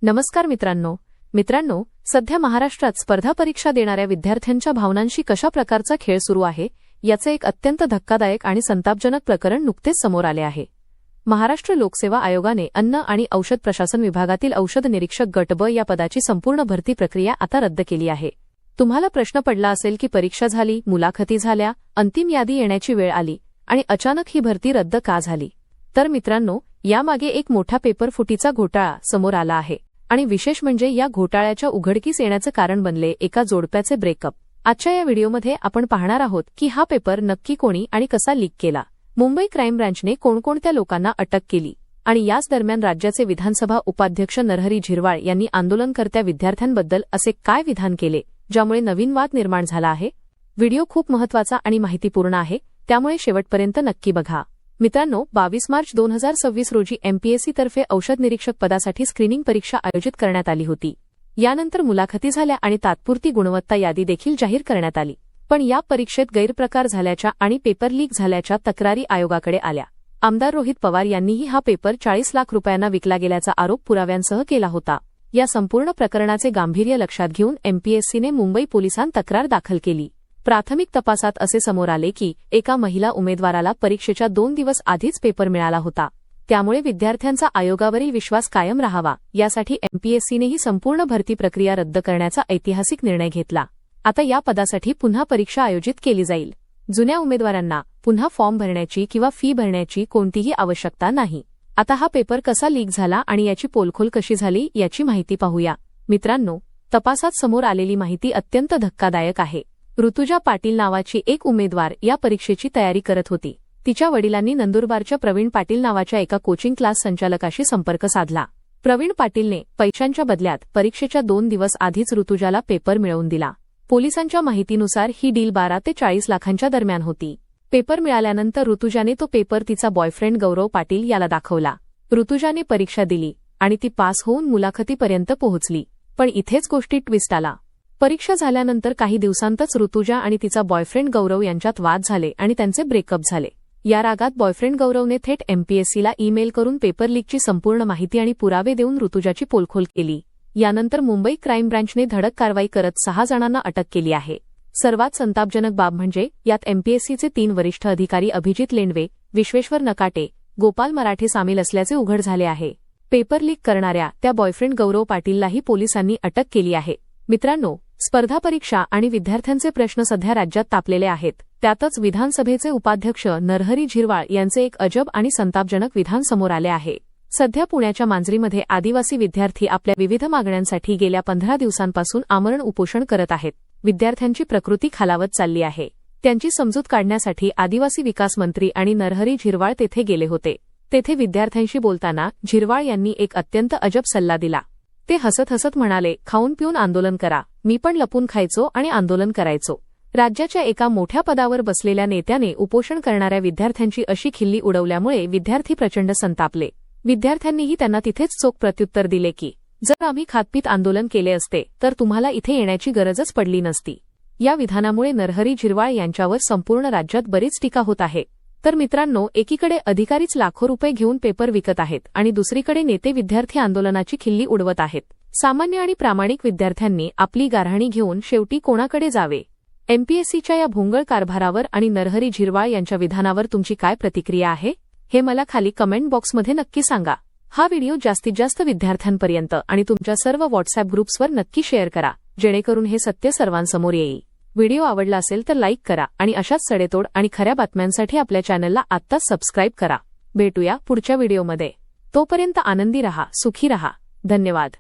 नमस्कार मित्रांनो, सध्या महाराष्ट्रात स्पर्धा परीक्षा देणाऱ्या विद्यार्थ्यांच्या भावनांशी कशा प्रकारचा खेळ सुरू आहे याचे एक अत्यंत धक्कादायक आणि संतापजनक प्रकरण नुकतेच समोर आले आहे। महाराष्ट्र लोकसेवा आयोगाने अन्न आणि औषध प्रशासन विभागातील औषध निरीक्षक गट ब या पदाची संपूर्ण भरती प्रक्रिया आता रद्द केली आहे। तुम्हाला प्रश्न पडला असेल की परीक्षा झाली, मुलाखती झाल्या, अंतिम यादी येण्याची वेळ आली आणि अचानक ही भरती रद्द का झाली? तर मित्रांनो, यामागे एक मोठा पेपर फुटीचा घोटाळा समोर आला आहे आणि विशेष म्हणजे या घोटाळ्याच्या उघडकीस येण्याचे कारण बनले एका जोडप्याचे ब्रेकअप। आजच्या या व्हिडिओमध्ये आपण पाहणार आहोत की हा पेपर नक्की कोणी आणि कसा लीक केला, मुंबई क्राईम ब्रांचने कोणकोणत्या लोकांना अटक केली आणि याच दरम्यान राज्याचे विधानसभा उपाध्यक्ष नरहरी झिरवाळ यांनी आंदोलनकर्त्या विद्यार्थ्यांबद्दल असे काय विधान केले ज्यामुळे नवीन वाद निर्माण झाला आहे। व्हिडिओ खूप महत्त्वाचा आणि माहितीपूर्ण आहे, त्यामुळे शेवटपर्यंत नक्की बघा। मित्रांनो, 22 मार्च 2026 रोजी एमपीएससी तर्फे औषध निरीक्षक पदासाठी स्क्रीनिंग परीक्षा आयोजित करण्यात आली होती। यानंतर मुलाखती झाल्या आणि तात्पुरती गुणवत्ता यादी देखील जाहीर करण्यात आली। पण या परीक्षेत गैरप्रकार झाल्याच्या आणि पेपर लीक झाल्याच्या तक्रारी आयोगाकडे आल्या। आमदार रोहित पवार यांनीही हा पेपर 40 लाख रुपयांना विकला गेल्याचा आरोप पुराव्यांसह केला होता। या संपूर्ण प्रकरणाचे गांभीर्य लक्षात घेऊन एमपीएससीने मुंबई पोलिसांत तक्रार दाखल केली। प्राथमिक तपासात असे समोर आले की एका महिला उमेदवाराला परीक्षेच्या 2 दिवस आधीच पेपर मिळाला होता। त्यामुळे विद्यार्थ्यांचा आयोगावरील विश्वास कायम राहावा यासाठी एमपीएससीने ही संपूर्ण भरती प्रक्रिया रद्द करण्याचा ऐतिहासिक निर्णय घेतला। आता या पदासाठी पुन्हा परीक्षा आयोजित केली जाईल। जुन्या उमेदवारांना पुन्हा फॉर्म भरण्याची किंवा फी भरण्याची कोणतीही आवश्यकता नाही। आता हा पेपर कसा लीक झाला आणि याची पोलखोल कशी झाली याची माहिती पाहूया। मित्रांनो, तपासात समोर आलेली माहिती अत्यंत धक्कादायक आहे। ऋतुजा पाटील नावाची एक उमेदवार या परीक्षेची तयारी करत होती। तिच्या वडिलांनी नंदुरबारच्या प्रवीण पाटील नावाच्या एका कोचिंग क्लास संचालकाशी संपर्क साधला। प्रवीण पाटीलने पैशांच्या बदल्यात परीक्षेच्या 2 दिवस आधीच ऋतुजाला पेपर मिळवून दिला। पोलिसांच्या माहितीनुसार ही डील 12 ते 40 लाखांच्या दरम्यान होती। पेपर मिळाल्यानंतर ऋतुजाने तो पेपर तिचा बॉयफ्रेंड गौरव पाटील याला दाखवला। ऋतुजाने परीक्षा दिली आणि ती पास होऊन मुलाखतीपर्यंत पोहोचली। पण इथेच गोष्टीत ट्विस्ट आला। परीक्षा झाल्यानंतर काही दिवसांतच ऋतुजा आणि तिचा बॉयफ्रेंड गौरव यांच्यात वाद झाले आणि त्यांचे ब्रेकअप झाले। या रागात बॉयफ्रेंड गौरवने थेट एमपीएससीला ईमेल करून पेपर लीकची संपूर्ण माहिती आणि पुरावे देऊन ऋतुजाची पोलखोल केली। यानंतर मुंबई क्राईम ब्रांचने धडक कारवाई करत 6 जणांना अटक केली आहे। सर्वात संतापजनक बाब म्हणजे यात एमपीएससीचे 3 वरिष्ठ अधिकारी अभिजित लेंडवे, विश्वेश्वर नकाटे, गोपाल मराठे सामील असल्याचे उघड झाले आहे। पेपर लीक करणाऱ्या त्या बॉयफ्रेंड गौरव पाटीललाही पोलिसांनी अटक केली आहे। मित्रांनो, स्पर्धा परीक्षा आणि विद्यार्थ्यांचे प्रश्न सध्या राज्यात तापलेले आहेत। त्यातच विधानसभेचे उपाध्यक्ष नरहरी झिरवाळ यांचे एक अजब आणि संतापजनक विधान समोर आले आहे। सध्या पुण्याच्या मांजरीमध्ये आदिवासी विद्यार्थी आपल्या विविध मागण्यांसाठी गेल्या 15 दिवसांपासून आमरण उपोषण करत आहेत। विद्यार्थ्यांची प्रकृती खालावत चालली आहे। त्यांची समजूत काढण्यासाठी आदिवासी विकास मंत्री आणि नरहरी झिरवाळ तेथे गेले होते। तेथे विद्यार्थ्यांशी बोलताना झिरवाळ यांनी एक अत्यंत अजब सल्ला दिला। ते हसत म्हणाले, खाऊन पिऊन आंदोलन करा। मी पण लपून खायचो आणि आंदोलन करायचो। राज्याच्या एका मोठ्या पदावर बसलेल्या नेत्याने उपोषण करणाऱ्या विद्यार्थ्यांची अशी खिल्ली उडवल्यामुळे विद्यार्थी प्रचंड संतापले। विद्यार्थ्यांनीही त्यांना तिथेच चोख प्रत्युत्तर दिले की जर आम्ही खातपीत आंदोलन केले असते तर तुम्हाला इथे येण्याची गरजच पडली नसती। या विधानामुळे नरहरी झिरवाळ यांच्यावर संपूर्ण राज्यात बरीच टीका होत आहे। तर मित्रांनो, एकीकडे अधिकारीच लाखो रुपये घेऊन पेपर विकत आहेत आणि दुसरीकडे नेते विद्यार्थी आंदोलनाची खिल्ली उडवत आहेत। सामान्य आणि प्रामाणिक विद्यार्थ्यांनी आपली गाऱ्हाणी घेऊन शेवटी कोणाकडे जावे? एमपीएससीच्या या भोंगळ कारभारावर आणि नरहरी झिरवाळ यांच्या विधानावर तुमची काय प्रतिक्रिया आहे हे मला खाली कमेंट बॉक्समध्ये नक्की सांगा। हा व्हिडिओ जास्तीत जास्त विद्यार्थ्यांपर्यंत आणि तुमच्या सर्व व्हॉट्सअप ग्रुप्सवर नक्की शेअर करा, जेणेकरून हे सत्य सर्वांसमोर येईल। व्हिडिओ आवडला असेल तर लाईक करा आणि अशाच सडेतोड आणि खऱ्या बातम्यांसाठी आपल्या चॅनलला आत्ताच सबस्क्राईब करा। भेटूया पुढच्या व्हिडिओमध्ये। तोपर्यंत आनंदी रहा, सुखी रहा। धन्यवाद।